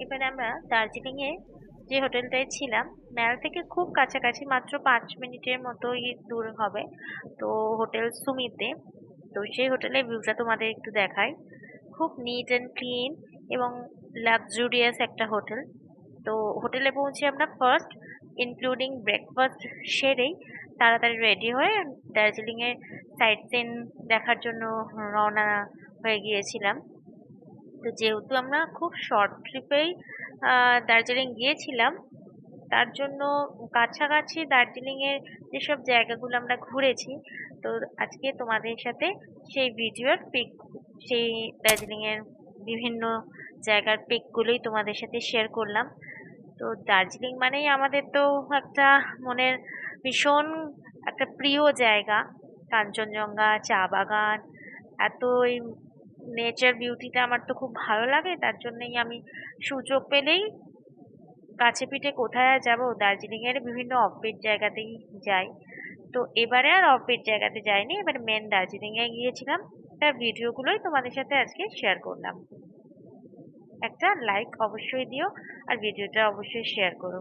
এবারে আমরা দার্জিলিং এ যে হোটেলটায় ছিলাম, ম্যাল থেকে খুব কাছাকাছি, মাত্র 5 মিনিটের মতোই দূর হবে। তো হোটেল সুমিতে। তো সেই হোটেলের ভিউটা তোমাদের একটু দেখাই। খুব নিট অ্যান্ড ক্লিন এবং লাক্সুরিয়াস একটা হোটেল। তো হোটেলে পৌঁছে আমরা ফার্স্ট ইনক্লুডিং ব্রেকফাস্ট সেরেই তাড়াতাড়ি রেডি হয়ে দার্জিলিং এর সাইট সিন দেখার জন্য রওনা হয়ে গিয়েছিলাম। তো যেহেতু আমরা খুব শর্ট ট্রিপেই দার্জিলিং গিয়েছিলাম, তার জন্য কাছাকাছি দার্জিলিং এর যেসব জায়গাগুলো আমরা ঘুরেছি, তো আজকে তোমাদের সাথে সেই ভিডিওর পিক, সেই দার্জিলিং এর বিভিন্ন জায়গার পিক গুলোই তোমাদের সাথে শেয়ার করলাম। তো দার্জিলিং মানেই আমাদের তো একটা মনের ভীষণ একটা প্রিয় জায়গা। কাঞ্চনজঙ্ঘা, চা বাগান, এত এই নেচার বিউটিটা আমার তো খুব ভালো লাগে। তার জন্যই আমি সুযোগ পেলেই কাছে পিঠে কোথায় আর যাবো, দার্জিলিং এর বিভিন্ন অফবিট জায়গাতেই যাই। তো এবারে আর অফবিট জায়গাতে যাইনি, এবারে মেন দার্জিলিং এ গিয়েছিলাম। তার ভিডিওগুলোই তোমাদের সাথে আজকে শেয়ার করলাম। একটা লাইক অবশ্যই দিও, আর ভিডিওটা অবশ্যই শেয়ার করো।